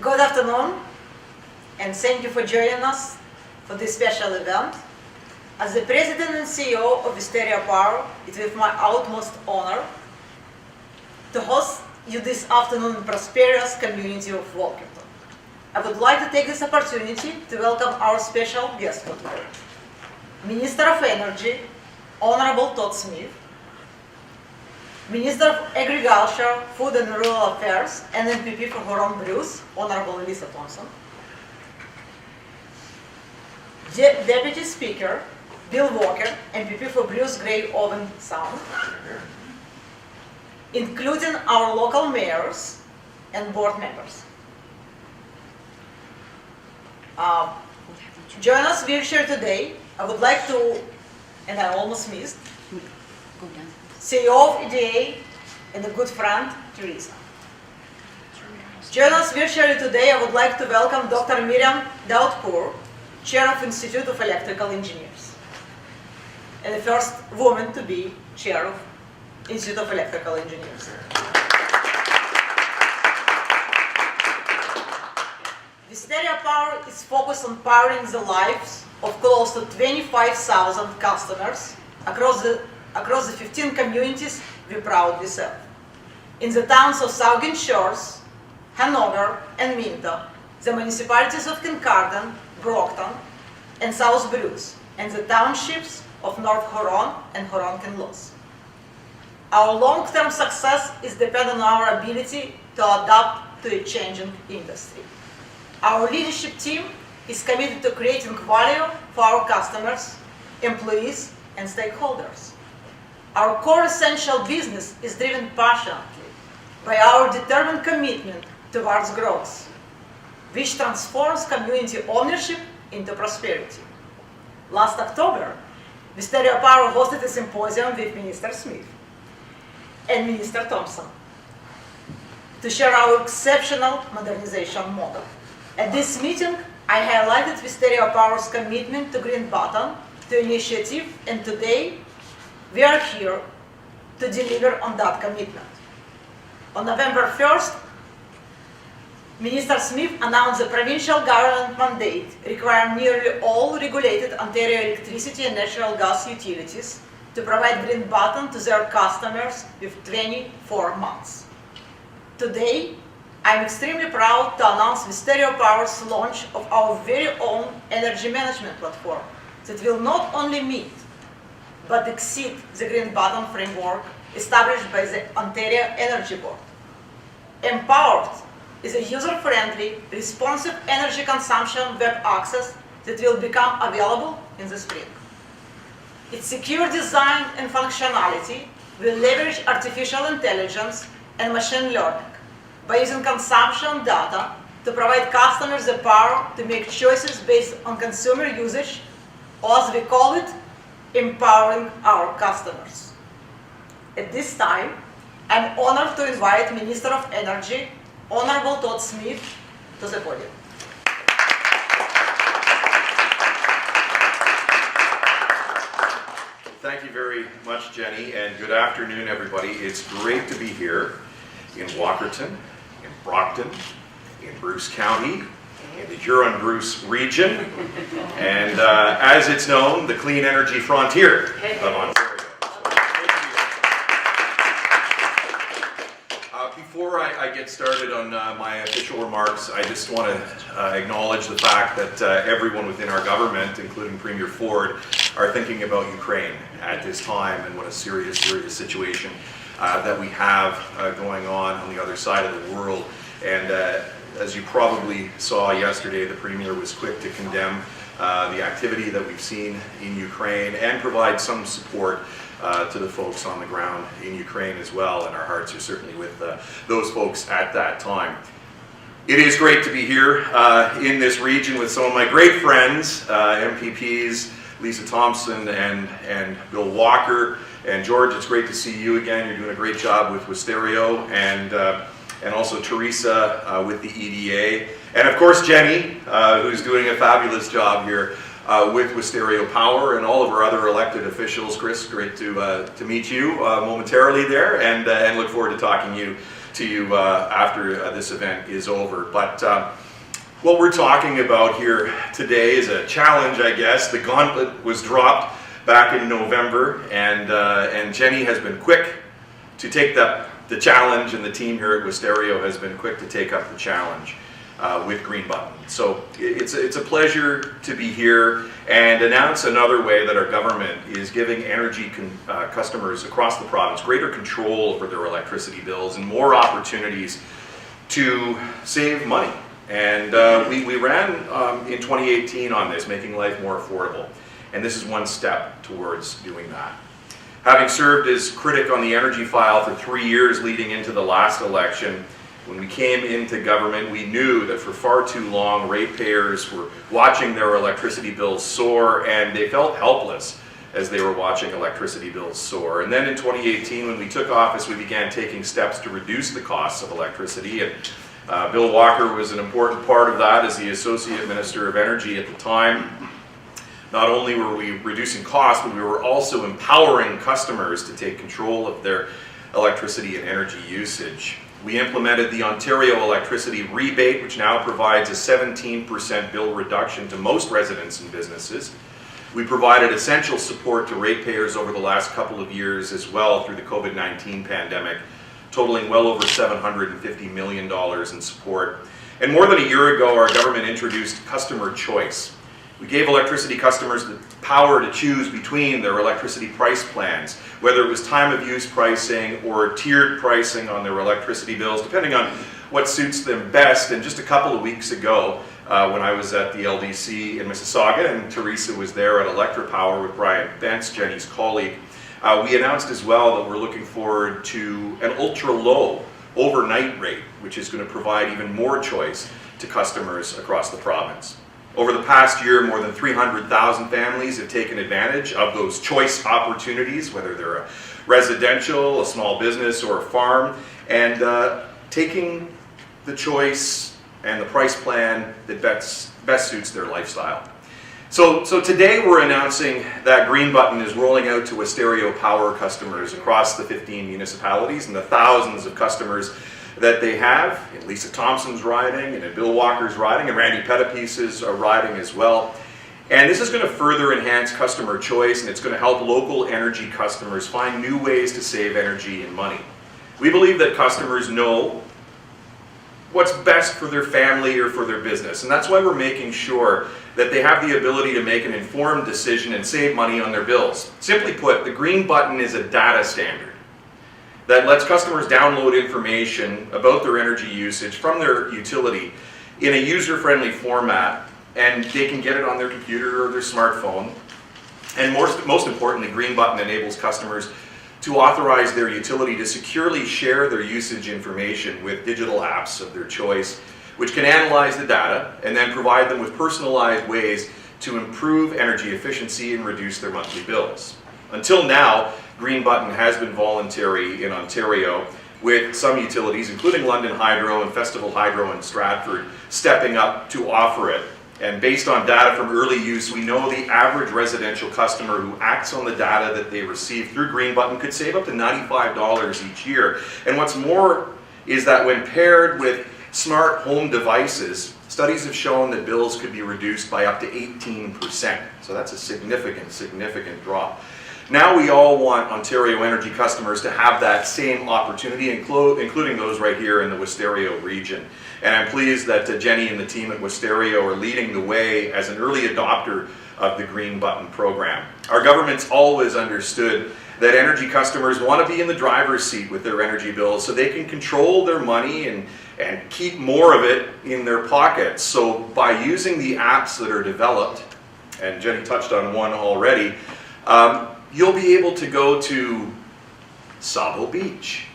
Good afternoon, and thank you for joining us for this special event. As the President and CEO of Westario Power, it is with my utmost honor to host you this afternoon in prosperous community of Walkerton. I would like to take this opportunity to welcome our special guest for today, Minister of Energy, Honorable Todd Smith, Minister of Agriculture, Food and Rural Affairs, and MPP for Huron-Bruce, Honorable Lisa Thompson, Deputy Speaker, Bill Walker, MPP for Bruce Grey Owen Sound, including our local mayors and board members. Join us virtually today. I would like to, and I almost missed, CEO of EDA and a good friend, Teresa. Join us virtually today. I would like to welcome Dr. Miriam Daudpour, Chair of Institute of Electrical Engineers, and the first woman to be Chair of Institute of Electrical Engineers. Westario Power is focused on powering the lives of close to 25,000 customers across the 15 communities we proudly serve. In the towns of Saugeen Shores, Hanover, and Minto, the municipalities of Kincardine, Brockton, and South Bruce, and the townships of North Huron and Huron-Kinloss. Our long-term success is dependent on our ability to adapt to a changing industry. Our leadership team is committed to creating value for our customers, employees, and stakeholders. Our core essential business is driven passionately by our determined commitment towards growth, which transforms community ownership into prosperity. Last October, Westario Power hosted a symposium with Minister Smith and Minister Thompson to share our exceptional modernization model. At this meeting, I highlighted Westario Power's commitment to Green Button, to initiative, and today we are here to deliver on that commitment. On November 1st, Minister Smith announced the provincial government mandate requiring nearly all regulated Ontario electricity and natural gas utilities to provide Green Button to their customers with 24 months. Today, I'm extremely proud to announce Westario Power's launch of our very own energy management platform that will not only meet but exceed the Green Button framework established by the Ontario Energy Board. Empowered is a user-friendly, responsive energy consumption web access that will become available in the spring. Its secure design and functionality will leverage artificial intelligence and machine learning by using consumption data to provide customers the power to make choices based on consumer usage, or as we call it, empowering our customers. At this time, I'm honored to invite Minister of Energy, Honorable Todd Smith, to the podium. Thank you very much, Jenny, and good afternoon, everybody. It's great to be here in Walkerton, in Brockton, in Bruce County, in the Huron-Bruce region, and as it's known, the clean energy frontier of Ontario. Before I get started on my official remarks, I just want to acknowledge the fact that everyone within our government, including Premier Ford, are thinking about Ukraine at this time, and what a serious, serious situation that we have going on the other side of the world. And as you probably saw yesterday, the Premier was quick to condemn the activity that we've seen in Ukraine and provide some support to the folks on the ground in Ukraine as well, and our hearts are certainly with those folks at that time. It is great to be here in this region with some of my great friends, MPPs, Lisa Thompson and Bill Walker. And George, it's great to see you again. You're doing a great job with Westario, and also Teresa with the EDA. And of course Jenny, who's doing a fabulous job here with Westario Power, and all of our other elected officials. Chris, great to meet you momentarily there, and look forward to talking to you after this event is over. But what we're talking about here today is a challenge, I guess. The gauntlet was dropped back in November, and Jenny has been quick to take the challenge, and the team here at Westario has been quick to take up the challenge with Green Button. So it's a pleasure to be here and announce another way that our government is giving energy customers across the province greater control over their electricity bills and more opportunities to save money. And we ran in 2018 on this, making life more affordable. And this is one step towards doing that. Having served as critic on the energy file for 3 years leading into the last election, when we came into government, we knew that for far too long, ratepayers were watching their electricity bills soar, and they felt helpless as they were watching electricity bills soar. And then in 2018, when we took office, we began taking steps to reduce the costs of electricity. And Bill Walker was an important part of that as the Associate Minister of Energy at the time. Not only were we reducing costs, but we were also empowering customers to take control of their electricity and energy usage. We implemented the Ontario electricity rebate, which now provides a 17% bill reduction to most residents and businesses. We provided essential support to ratepayers over the last couple of years as well through the COVID-19 pandemic, totaling well over $750 million in support. And more than a year ago, our government introduced customer choice. We gave electricity customers the power to choose between their electricity price plans, whether it was time of use pricing or tiered pricing on their electricity bills, depending on what suits them best. And just a couple of weeks ago, when I was at the LDC in Mississauga, and Teresa was there at Electropower with Brian Bentz, Jenny's colleague, we announced as well that we're looking forward to an ultra-low overnight rate, which is going to provide even more choice to customers across the province. Over the past year, more than 300,000 families have taken advantage of those choice opportunities, whether they're a residential, a small business, or a farm, and taking the choice and the price plan that best suits their lifestyle. So today we're announcing that Green Button is rolling out to Westario Power customers across the 15 municipalities and the thousands of customers that they have. And Lisa Thompson's riding, and Bill Walker's riding, and Randy Pettipiece's riding as well. And this is going to further enhance customer choice, and it's going to help local energy customers find new ways to save energy and money. We believe that customers know what's best for their family or for their business, and that's why we're making sure that they have the ability to make an informed decision and save money on their bills. Simply put, the Green Button is a data standard that lets customers download information about their energy usage from their utility in a user-friendly format, and they can get it on their computer or their smartphone. And most importantly, Green Button enables customers to authorize their utility to securely share their usage information with digital apps of their choice, which can analyze the data and then provide them with personalized ways to improve energy efficiency and reduce their monthly bills. Until now, Green Button has been voluntary in Ontario, with some utilities, including London Hydro and Festival Hydro in Stratford, stepping up to offer it. And based on data from early use, we know the average residential customer who acts on the data that they receive through Green Button could save up to $95 each year. And what's more is that when paired with smart home devices, studies have shown that bills could be reduced by up to 18%. So that's a significant drop. Now we all want Ontario Energy customers to have that same opportunity, including those right here in the Westario region. And I'm pleased that Jenny and the team at Westario are leading the way as an early adopter of the Green Button program. Our government's always understood that energy customers want to be in the driver's seat with their energy bills so they can control their money and keep more of it in their pockets. So by using the apps that are developed, and Jenny touched on one already, you'll be able to go to Sabo Beach,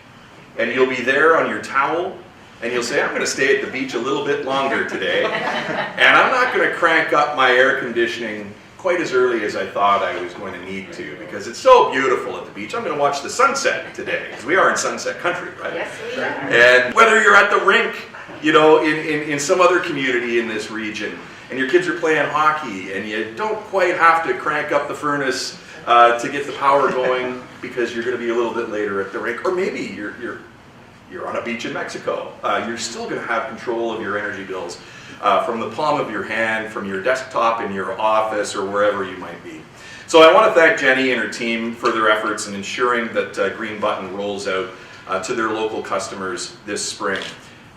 and you'll be there on your towel, and you'll say, I'm going to stay at the beach a little bit longer today, and I'm not going to crank up my air conditioning quite as early as I thought I was going to need to, because it's so beautiful at the beach. I'm going to watch the sunset today, because we are in sunset country, right? Yes, we are. And whether you're at the rink, you know, in some other community in this region, and your kids are playing hockey, and you don't quite have to crank up the furnace to get the power going because you're going to be a little bit later at the rink, or maybe you're you're on a beach in Mexico. You're still going to have control of your energy bills from the palm of your hand, from your desktop in your office, or wherever you might be. So I want to thank Jenny and her team for their efforts in ensuring that Green Button rolls out to their local customers this spring.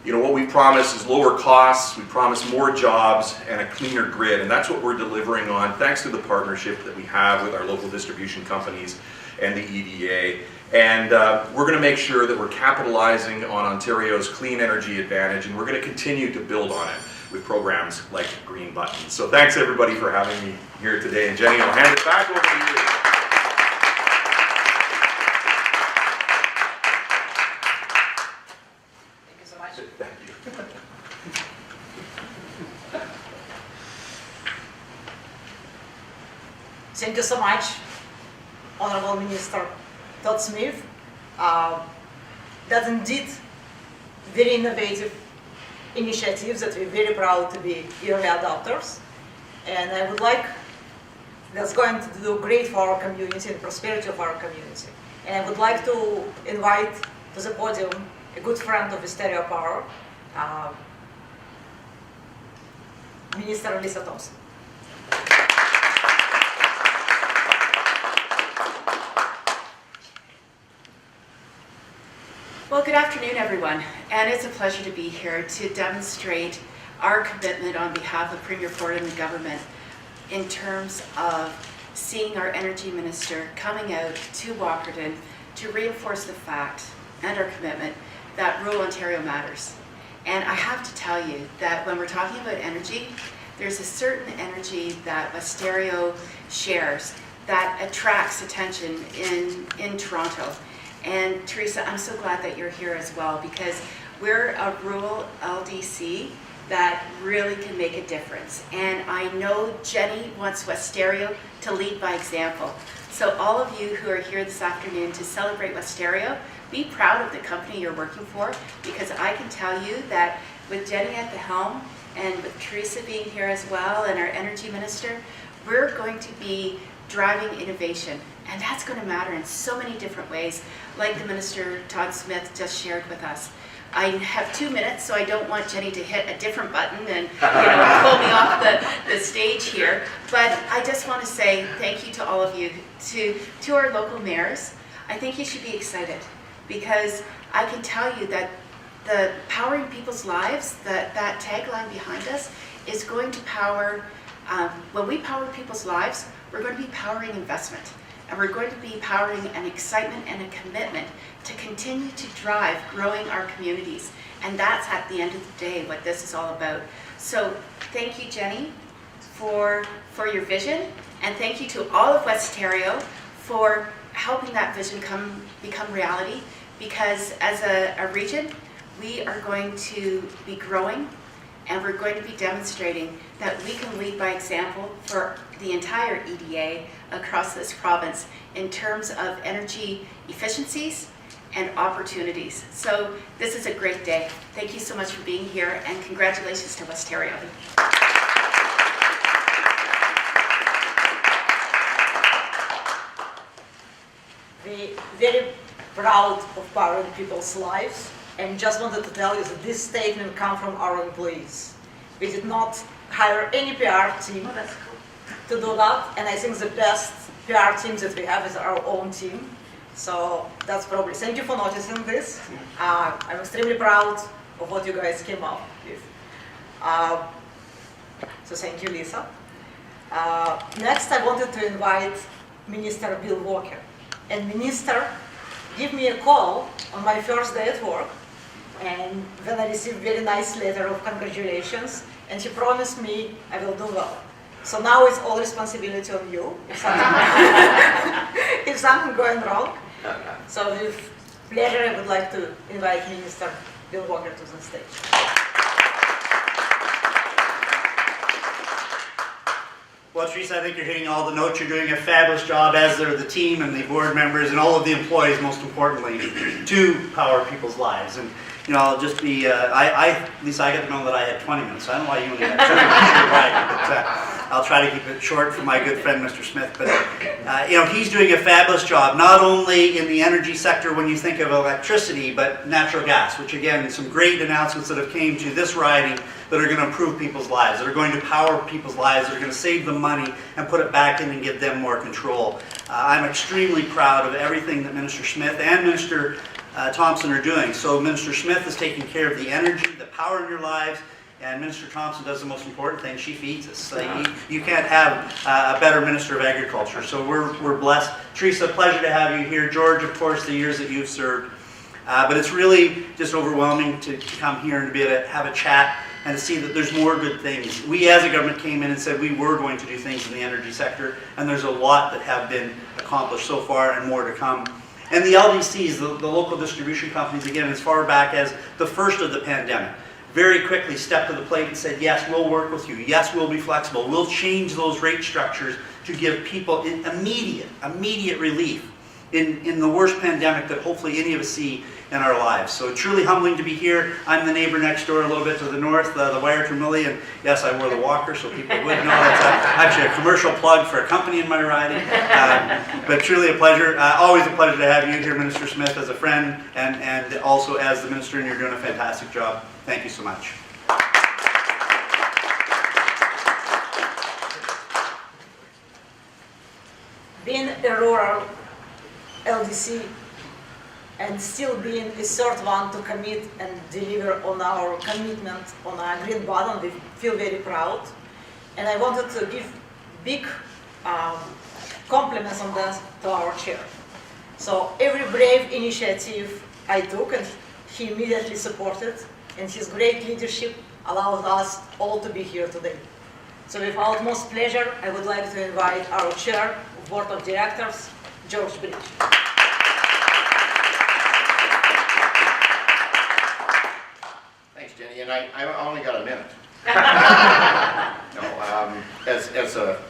You know, what we promise is lower costs, we promise more jobs and a cleaner grid, and that's what we're delivering on thanks to the partnership that we have with our local distribution companies and the EDA. And we're going to make sure that we're capitalizing on Ontario's clean energy advantage, and we're going to continue to build on it with programs like Green Button. So thanks everybody for having me here today, and Jenny, I'll hand it back over to you. Thank you. Thank you so much, Honorable Minister Todd Smith. That's indeed very innovative initiatives that we're very proud to be early adopters. And I would like, that's going to do great for our community and prosperity of our community. And I would like to invite to the podium a good friend of Westario Power, Minister Lisa Thompson. Well, good afternoon, everyone, and it's a pleasure to be here to demonstrate our commitment on behalf of Premier Ford and the government in terms of seeing our Energy Minister coming out to Walkerton to reinforce the fact and our commitment that rural Ontario matters. And I have to tell you that when we're talking about energy, there's a certain energy that Westario shares that attracts attention in Toronto. And Teresa, I'm so glad that you're here as well, because we're a rural LDC that really can make a difference. And I know Jenny wants Westario to lead by example. So all of you who are here this afternoon to celebrate Westario, be proud of the company you're working for, because I can tell you that with Jenny at the helm and with Teresa being here as well and our Energy Minister, we're going to be driving innovation. And that's going to matter in so many different ways, like the Minister Todd Smith just shared with us. I have 2 minutes, so I don't want Jenny to hit a different button and pull me off the stage here. But I just want to say thank you to all of you, to our local mayors. I think you should be excited, because I can tell you that the powering people's lives, that tagline behind us, is going to power, when we power people's lives, we're going to be powering investment. And we're going to be powering an excitement and a commitment to continue to drive growing our communities. And that's at the end of the day what this is all about. So thank you, Jenny, for your vision. And thank you to all of Westario for helping that vision become reality. Because as a region, we are going to be growing, and we're going to be demonstrating that we can lead by example for the entire EDA across this province in terms of energy efficiencies and opportunities. So this is a great day. Thank you so much for being here, and congratulations to Westario. We're very proud of powering people's lives, and just wanted to tell you that this statement comes from our employees. We did not hire any PR team to do that, and I think the best PR team that we have is our own team. So that's probably, thank you for noticing this. I'm extremely proud of what you guys came up with. So thank you, Lisa. Next, I wanted to invite Minister Bill Walker. And Minister gave me a call on my first day at work, and then I received a very nice letter of congratulations, and she promised me I will do well. So now it's all responsibility on you if something going wrong. So with pleasure, I would like to invite Minister Bill Walker to the stage. Well, Teresa, I think you're hitting all the notes. You're doing a fabulous job, as are the team and the board members and all of the employees, most importantly, to power people's lives. And you know, I'll just be, at least I got to know that I had 20 minutes. I don't know why you only had 2 minutes, but I'll try to keep it short for my good friend, Mr. Smith. But, you know, he's doing a fabulous job, not only in the energy sector when you think of electricity, but natural gas, which again, some great announcements that have came to this riding that are going to improve people's lives, that are going to power people's lives, that are going to save them money and put it back in and give them more control. I'm extremely proud of everything that Minister Smith and Minister Thompson are doing. So Minister Smith is taking care of the energy, the power in your lives, and Minister Thompson does the most important thing, she feeds us. You can't have a better Minister of Agriculture, so we're blessed. Teresa, pleasure to have you here. George, of course, the years that you've served. But it's really just overwhelming to come here and to be able to have a chat and to see that there's more good things. We as a government came in and said we were going to do things in the energy sector, and there's a lot that have been accomplished so far and more to come. And the LDCs, the local distribution companies, again, as far back as the first of the pandemic, very quickly stepped to the plate and said, yes, we'll work with you. Yes, we'll be flexible. We'll change those rate structures to give people immediate relief in the worst pandemic that hopefully any of us see in our lives. So truly humbling to be here. I'm the neighbor next door a little bit to the north, the Westario, and yes, I wore the walker so people would know. That's actually a commercial plug for a company in my riding. But truly a pleasure. Always a pleasure to have you here, Minister Smith, as a friend and also as the minister, and you're doing a fantastic job. Thank you so much. Being a rural LDC and still being the third one to commit and deliver on our commitment on our green button, we feel very proud. And I wanted to give big compliments on that to our chair. So every brave initiative I took, and he immediately supported, and his great leadership allowed us all to be here today. So with utmost pleasure, I would like to invite our chair of Board of Directors, George Bridge. Thanks, Jenny, and I only got a minute.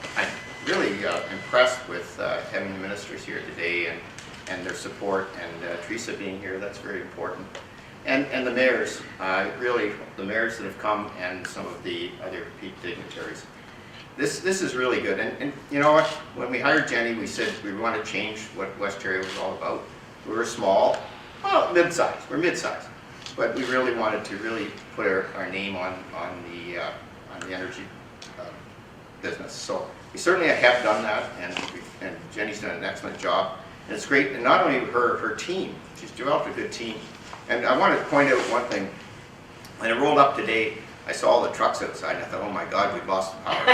I'm really impressed with having the ministers here today and their support, and Teresa being here, that's very important. And the mayors, really, the mayors that have come and some of the other dignitaries. This is really good, and you know what, when we hired Jenny, we said we want to change what Westario was all about. We were small, well, mid-size, we're mid-size. But we really wanted to really put our name on the energy business. So we certainly have done that, and Jenny's done an excellent job. And it's great, and not only her team, she's developed a good team. And I want to point out one thing. When I rolled up today, I saw all the trucks outside, and I thought, oh my God, we've lost the power.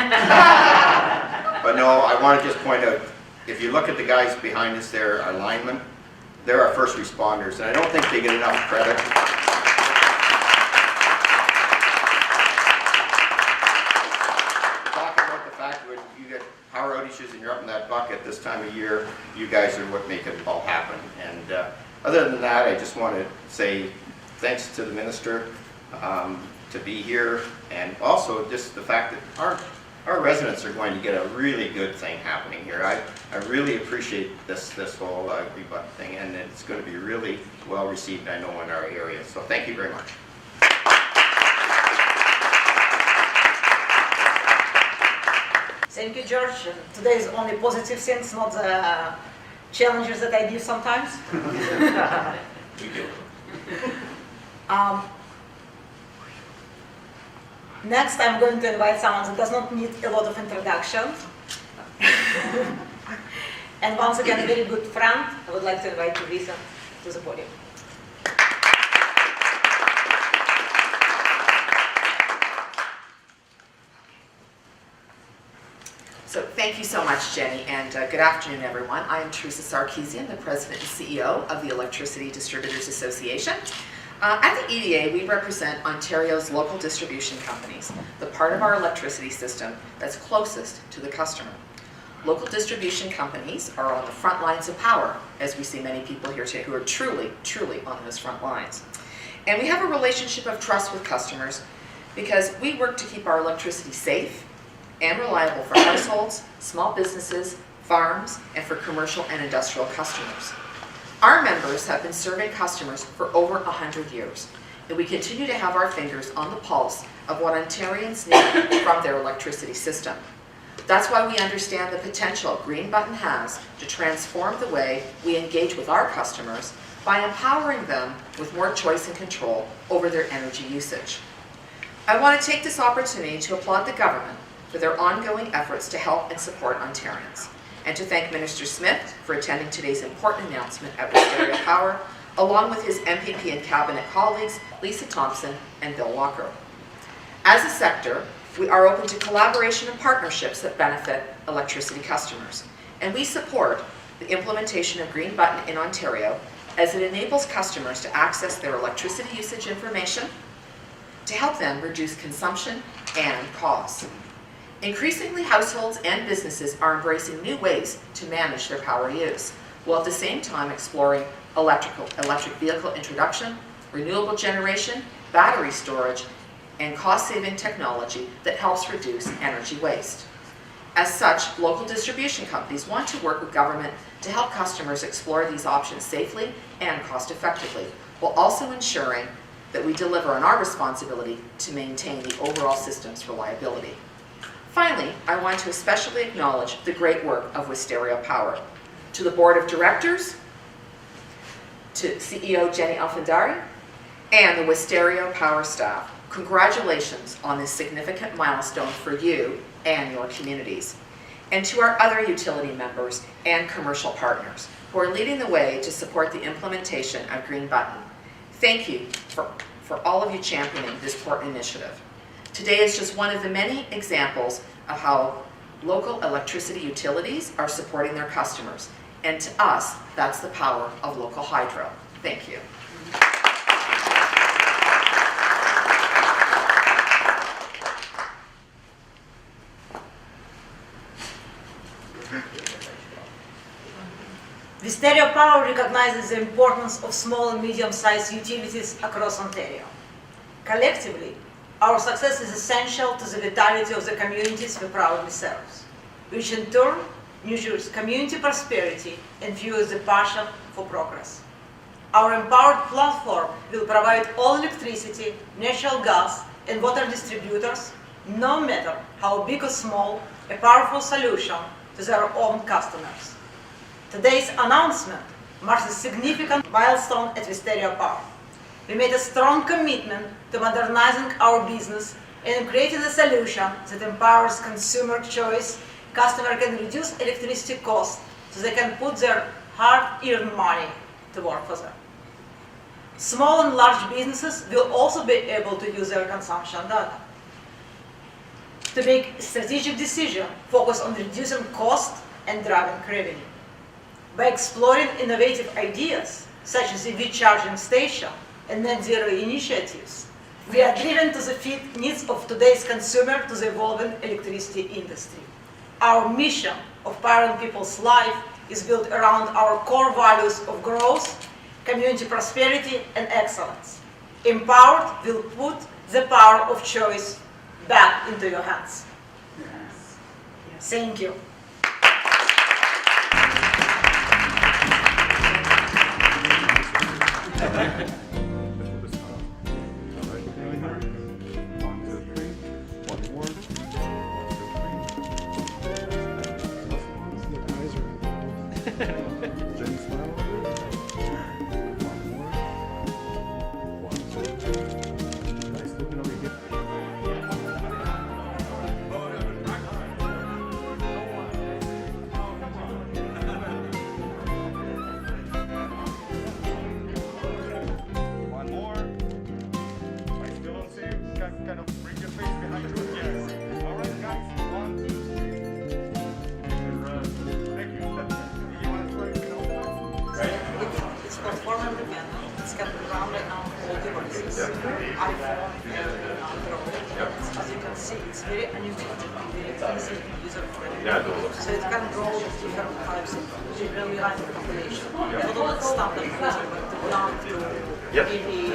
But no, I want to just point out, if you look at the guys behind us there, our linemen, they're our first responders, and I don't think they get enough credit. Power outages and you're up in that bucket this time of year, you guys are what make it all happen. And other than that, I just want to say thanks to the minister to be here, and also just the fact that our residents are going to get a really good thing happening here. I really appreciate this whole rebut thing, and it's going to be really well received, I know, in our area. So thank you very much. Thank you, George. Today is only positive things, not the challenges that I give sometimes. We do. Next, I'm going to invite someone that does not need a lot of introduction. And once again, a very good friend. I would like to invite Teresa to the podium. So thank you so much, Jenny, and good afternoon, everyone. I am Teresa Sarkeesian, the President and CEO of the Electricity Distributors Association. At the EDA, we represent Ontario's local distribution companies, the part of our electricity system that's closest to the customer. Local distribution companies are on the front lines of power, as we see many people here today who are truly on those front lines. And we have a relationship of trust with customers because we work to keep our electricity safe and reliable for households, small businesses, farms, and for commercial and industrial customers. Our members have been serving customers for over 100 years, and we continue to have our fingers on the pulse of what Ontarians need from their electricity system. That's why we understand the potential Green Button has to transform the way we engage with our customers by empowering them with more choice and control over their energy usage. I want to take this opportunity to applaud the government for their ongoing efforts to help and support Ontarians, and to thank Minister Smith for attending today's important announcement at Westario Power, along with his MPP and Cabinet colleagues, Lisa Thompson and Bill Walker. As a sector, we are open to collaboration and partnerships that benefit electricity customers, and we support the implementation of Green Button in Ontario as it enables customers to access their electricity usage information to help them reduce consumption and costs. Increasingly, households and businesses are embracing new ways to manage their power use, while at the same time exploring electric vehicle introduction, renewable generation, battery storage, and cost-saving technology that helps reduce energy waste. As such, local distribution companies want to work with government to help customers explore these options safely and cost-effectively, while also ensuring that we deliver on our responsibility to maintain the overall system's reliability. Finally, I want to especially acknowledge the great work of Westario Power. To the Board of Directors, to CEO Jenny Alfandari, and the Westario Power staff, congratulations on this significant milestone for you and your communities. And to our other utility members and commercial partners who are leading the way to support the implementation of Green Button. Thank you for all of you championing this important initiative. Today is just one of the many examples of how local electricity utilities are supporting their customers. And to us, that's the power of local hydro. Thank you. Westario Power recognizes the importance of small and medium-sized utilities across Ontario. Collectively, our success is essential to the vitality of the communities we proudly serve, which in turn nurtures community prosperity and fuels the passion for progress. Our empowered platform will provide all electricity, natural gas, and water distributors, no matter how big or small, a powerful solution to their own customers. Today's announcement marks a significant milestone at Westario Power. We made a strong commitment to modernizing our business and creating a solution that empowers consumer choice. Customers can reduce electricity costs so they can put their hard-earned money to work for them. Small and large businesses will also be able to use their consumption data to make strategic decisions focused on reducing cost and driving revenue. By exploring innovative ideas, such as EV charging station and net zero initiatives, we are driven to the fit needs of today's consumer to the evolving electricity industry. Our mission of powering people's life is built around our core values of growth, community prosperity, and excellence. Empowered will put the power of choice back into your hands. Yes. Thank you. Kind of bring your face behind you. Yes. All right, guys. 1, 2, 3. Thank you. You want to try it out? Right? It's platform independent. It's got around right now all devices. iPhone and Android. As you can see, it's very unintuitive and very easy user-friendly. Yeah, it looks. So it can grow with different types of really random population. A lot of standard user, but not to Yes. maybe